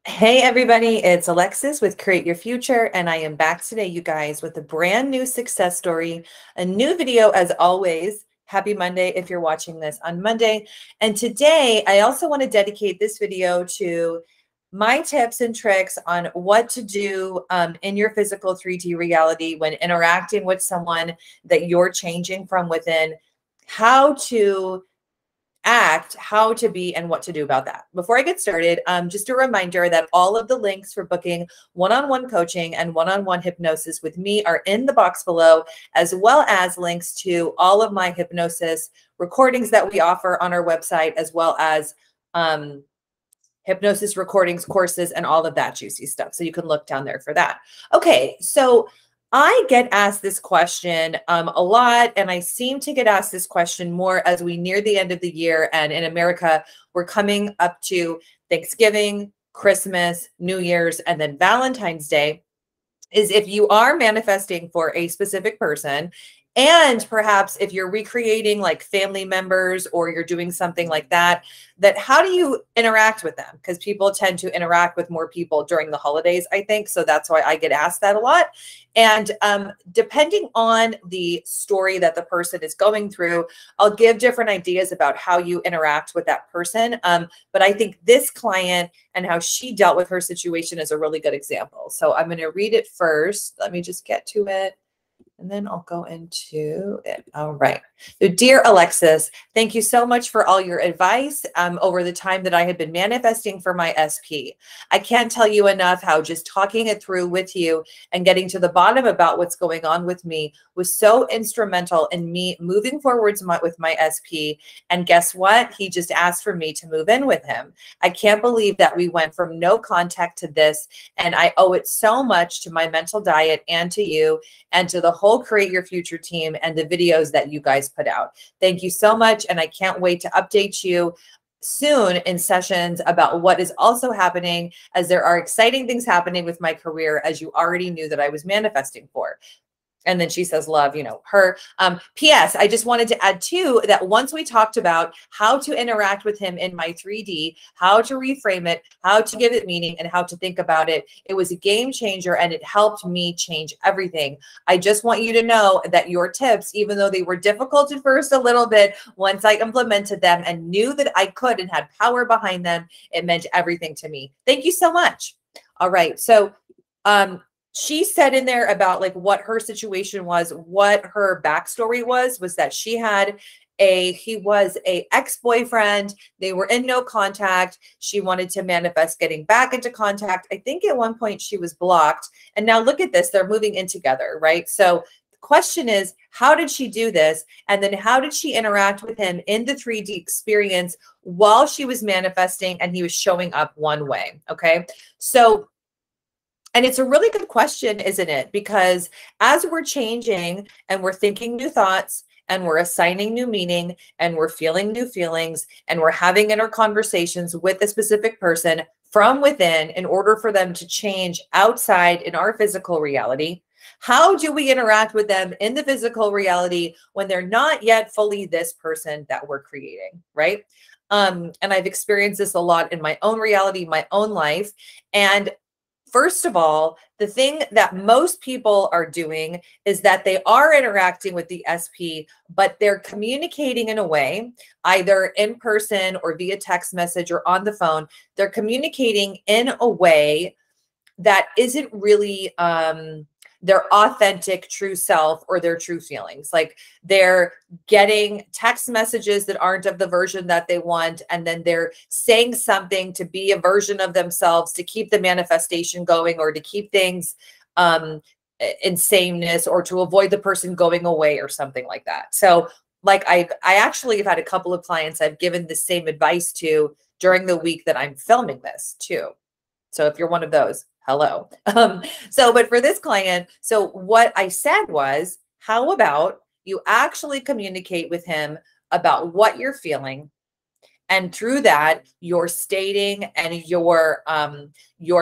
Hey everybody, it's Alexis with Create Your Future, and I am back today, you guys, with a brand new success story, a new video as always. Happy Monday if you're watching this on Monday. And today, I also want to dedicate this video to my tips and tricks on what to do in your physical 3D reality when interacting with someone that you're changing from within, how to act, how to be, and what to do about that. Before I get started, just a reminder that all of the links for booking one-on-one coaching and one-on-one hypnosis with me are in the box below, as well as links to all of my hypnosis recordings that we offer on our website, as well as hypnosis recordings, courses, and all of that juicy stuff. So you can look down there for that. Okay, so I get asked this question a lot, and I seem to get asked this question more as we near the end of the year. And in America, we're coming up to Thanksgiving, Christmas, New Year's, and then Valentine's Day, is if you are manifesting for a specific person, and perhaps if you're recreating like family members or you're doing something like that, how do you interact with them? Because people tend to interact with more people during the holidays, I think. So that's why I get asked that a lot. And depending on the story that the person is going through, I'll give different ideas about how you interact with that person. But I think this client and how she dealt with her situation is a really good example. So I'm going to read it first. Let me just get to it, and then I'll go into it. All right. So, dear Alexis, thank you so much for all your advice over the time that I had been manifesting for my SP. I can't tell you enough how just talking it through with you and getting to the bottom about what's going on with me was so instrumental in me moving forwards with my SP. And guess what? He just asked for me to move in with him. I can't believe that we went from no contact to this, and I owe it so much to my mental diet and to you and to the whole Create Your Future team and the videos that you guys put out. Thank you so much. And I can't wait to update you soon in sessions about what is also happening, as there are exciting things happening with my career, as you already knew that I was manifesting for. And then she says, love, you know, her. P.S. I just wanted to add too, that once we talked about how to interact with him in my 3D, how to reframe it, how to give it meaning, and how to think about it, it was a game changer, and it helped me change everything. I just want you to know that your tips, even though they were difficult at first a little bit, once I implemented them and knew that I could and had power behind them, it meant everything to me. Thank you so much. All right. So, she said in there about like what her situation was, what her backstory was that he was a ex-boyfriend. They were in no contact. She wanted to manifest getting back into contact. I think at one point she was blocked. And now look at this, they're moving in together, right? So the question is, how did she do this? And then how did she interact with him in the 3D experience while she was manifesting and he was showing up one way? Okay. So, and it's a really good question, isn't it? Because as we're changing and we're thinking new thoughts and we're assigning new meaning and we're feeling new feelings and we're having inner conversations with a specific person from within in order for them to change outside in our physical reality, how do we interact with them in the physical reality when they're not yet fully this person that we're creating, right? And I've experienced this a lot in my own reality, my own life. And first of all, the thing that most people are doing is that they are interacting with the SP, but they're communicating in a way, either in person or via text message or on the phone. They're communicating in a way that isn't really their authentic true self or their true feelings. Like they're getting text messages that aren't of the version that they want, and then they're saying something to be a version of themselves to keep the manifestation going, or to keep things in sameness, or to avoid the person going away or something like that. So like I actually have had a couple of clients I've given the same advice to during the week that I'm filming this too. So if you're one of those, hello. But for this client, so what I said was, how about you actually communicate with him about what you're feeling, and through that, you're stating and you're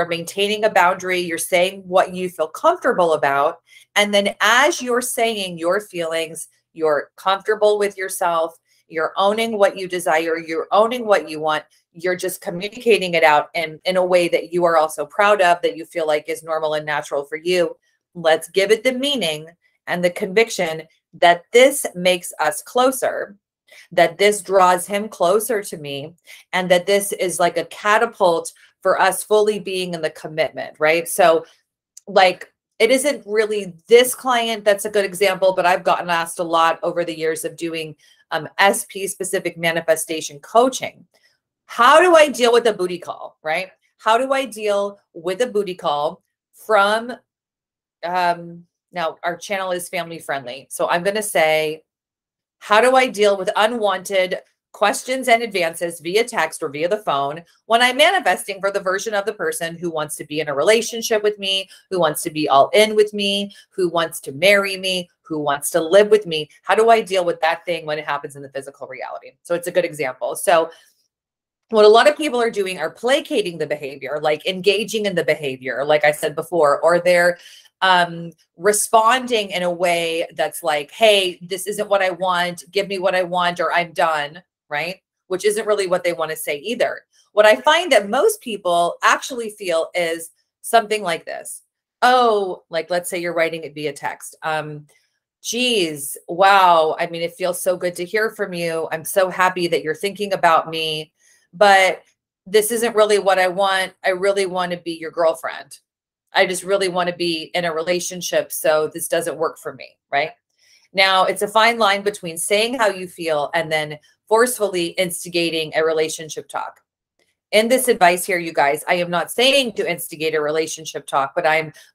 maintaining a boundary. You're saying what you feel comfortable about, and then as you're saying your feelings, you're comfortable with yourself. You're owning what you desire. You're owning what you want. you're just communicating it out in a way that you are also proud of, that you feel like is normal and natural for you. Let's give it the meaning and the conviction that this makes us closer, that this draws him closer to me, and that this is like a catapult for us fully being in the commitment, right? So like, it isn't really this client that's a good example, but I've gotten asked a lot over the years of doing SP specific manifestation coaching. How do I deal with a booty call, right? How do I deal with a booty call from, now our channel is family friendly. So I'm going to say, how do I deal with unwanted questions and advances via text or via the phone when I'm manifesting for the version of the person who wants to be in a relationship with me, who wants to be all in with me, who wants to marry me, who wants to live with me? How do I deal with that thing when it happens in the physical reality? So it's a good example. So what a lot of people are doing are placating the behavior, like engaging in the behavior, like I said before, or they're responding in a way that's like, hey, this isn't what I want. Give me what I want, or I'm done, right? Which isn't really what they want to say either. What I find that most people actually feel is something like this. Oh, like, let's say you're writing it via text. Geez, wow. I mean, it feels so good to hear from you. I'm so happy that you're thinking about me, but this isn't really what I want. I really want to be your girlfriend. I just really want to be in a relationship. So this doesn't work for me, right? Now, it's a fine line between saying how you feel and then forcefully instigating a relationship talk. In this advice here, you guys, I am not saying to instigate a relationship talk, but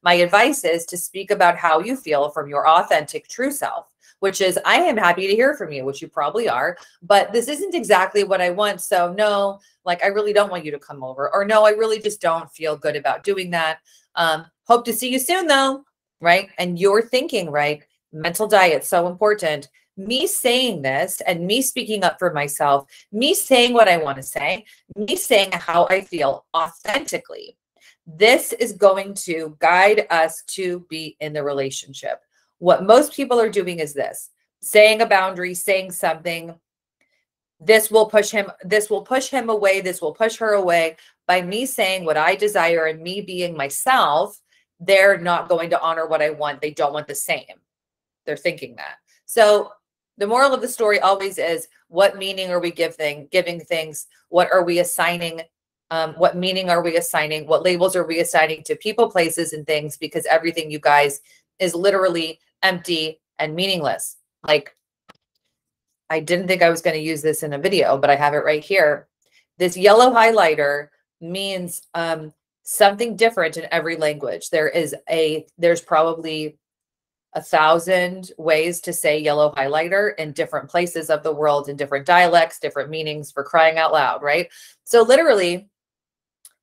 my advice is to speak about how you feel from your authentic true self, which is, I am happy to hear from you, which you probably are, but this isn't exactly what I want. So no, like, I really don't want you to come over, or no, I really just don't feel good about doing that. Hope to see you soon though, right? And you're thinking, right? Mental diet, so important. Me saying this and me speaking up for myself, me saying what I want to say, me saying how I feel authentically. This is going to guide us to be in the relationship. What most people are doing is this: saying a boundary, saying something. This will push him away. This will push her away. By me saying what I desire and me being myself, they're not going to honor what I want. They don't want the same. They're thinking that. So the moral of the story always is, what meaning are we giving things? What are we assigning? What meaning are we assigning? What labels are we assigning to people, places, and things? Because everything, you guys, is literally empty and meaningless. Like, I didn't think I was going to use this in a video, but I have it right here. This yellow highlighter means something different in every language. There's probably 1,000 ways to say yellow highlighter in different places of the world, in different dialects, different meanings, for crying out loud, right? So literally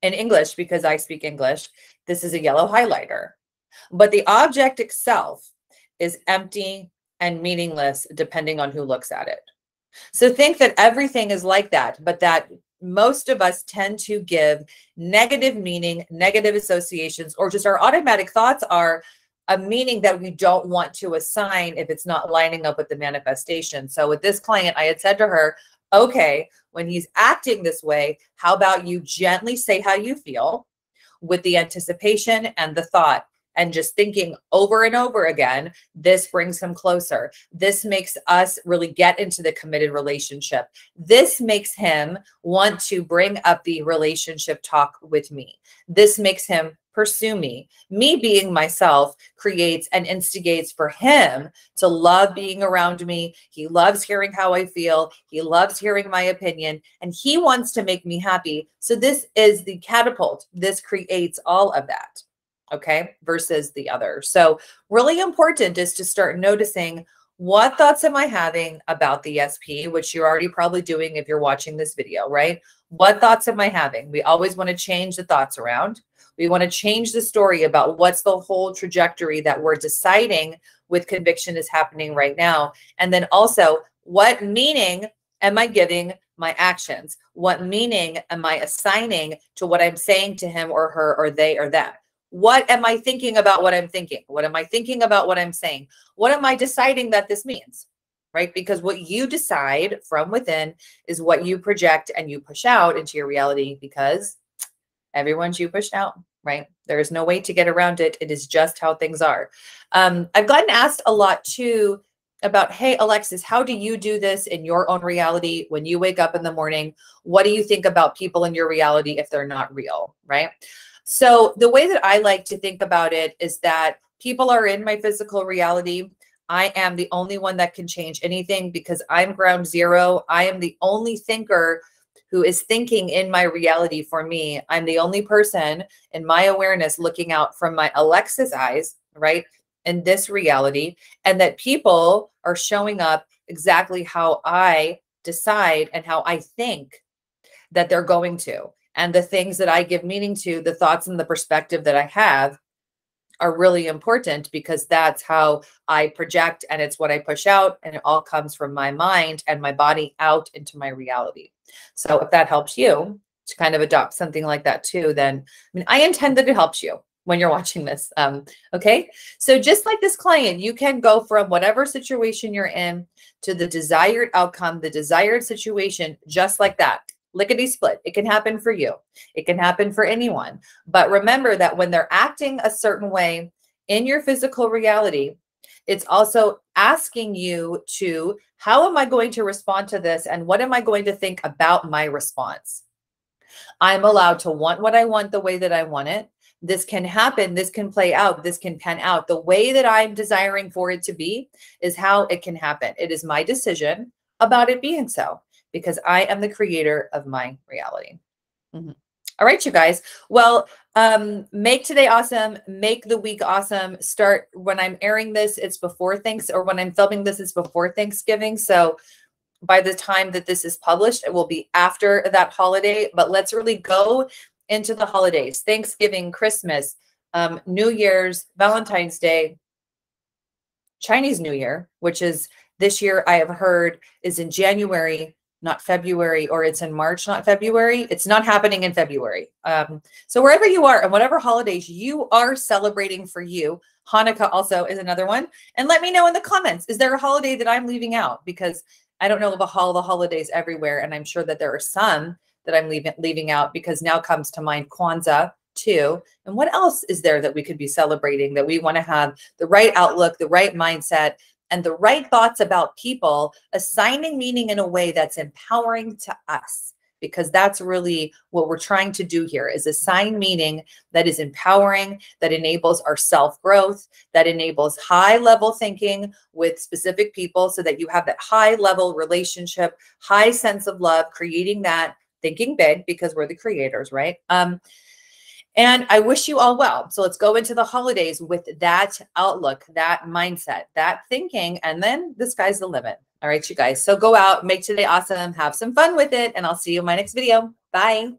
in English, because I speak English, this is a yellow highlighter, but the object itself is empty and meaningless depending on who looks at it. So think that everything is like that, but that most of us tend to give negative meaning, negative associations, or just our automatic thoughts are a meaning that we don't want to assign if it's not lining up with the manifestation. So with this client, I had said to her, okay, when he's acting this way, how about you gently say how you feel with the anticipation and the thought, and just thinking over and over again, this brings him closer. This makes us really get into the committed relationship. This makes him want to bring up the relationship talk with me. This makes him pursue me. Me being myself creates and instigates for him to love being around me. He loves hearing how I feel. He loves hearing my opinion, and he wants to make me happy. So this is the catapult. This creates all of that. Okay, versus the other. So really important is to start noticing, what thoughts am I having about the SP, which you're already probably doing if you're watching this video, right? What thoughts am I having? We always want to change the thoughts around. We want to change the story about what's the whole trajectory that we're deciding with conviction is happening right now. And then also, what meaning am I giving my actions? What meaning am I assigning to what I'm saying to him or her or they or that? What am I thinking about what I'm thinking? What am I thinking about what I'm saying? What am I deciding that this means? right? Because what you decide from within is what you project and you push out into your reality, because everyone's you pushed out, right? There is no way to get around it. It is just how things are. I've gotten asked a lot too about, hey, Alexis, how do you do this in your own reality when you wake up in the morning? What do you think about people in your reality if they're not real, right? So the way that I like to think about it is that people are in my physical reality. I am the only one that can change anything because I'm ground zero. I am the only thinker who is thinking in my reality for me. I'm the only person in my awareness looking out from my Alexis eyes, right? In this reality, and that people are showing up exactly how I decide and how I think that they're going to. And the things that I give meaning to, the thoughts and the perspective that I have, are really important because that's how I project and it's what I push out, and it all comes from my mind and my body out into my reality. So if that helps you to kind of adopt something like that too, then I intend that it helps you when you're watching this. Okay. So just like this client, you can go from whatever situation you're in to the desired outcome, the desired situation, just like that. Lickety split. It can happen for you. It can happen for anyone. But remember that when they're acting a certain way in your physical reality, it's also asking you to, how am I going to respond to this? And what am I going to think about my response? I'm allowed to want what I want the way that I want it. This can happen. This can play out. This can pan out. The way that I'm desiring for it to be is how it can happen. It is my decision about it being so, because I am the creator of my reality. All right, you guys. Well, make today awesome. Make the week awesome. Start when I'm airing this, it's before Thanksgiving, or when I'm filming this, it's before Thanksgiving. So by the time that this is published, it will be after that holiday. But let's really go into the holidays: Thanksgiving, Christmas, New Year's, Valentine's Day, Chinese New Year, which is this year I have heard is in January, not February, or it's in March, not February. It's not happening in February. So wherever you are and whatever holidays you are celebrating for you, Hanukkah also is another one. And let me know in the comments, is there a holiday that I'm leaving out? Because I don't know of all the holidays everywhere. And I'm sure that there are some that I'm leaving out, because now comes to mind Kwanzaa too. And what else is there that we could be celebrating, that we want to have the right outlook, the right mindset, and the right thoughts about people, assigning meaning in a way that's empowering to us, because that's really what we're trying to do here, is assign meaning that is empowering, that enables our self-growth, that enables high-level thinking with specific people, so that you have that high-level relationship, high sense of love, creating that, thinking big, because we're the creators, right? And I wish you all well. So let's go into the holidays with that outlook, that mindset, that thinking, and then the sky's the limit. All right, you guys. So go out, make today awesome, have some fun with it, and I'll see you in my next video. Bye.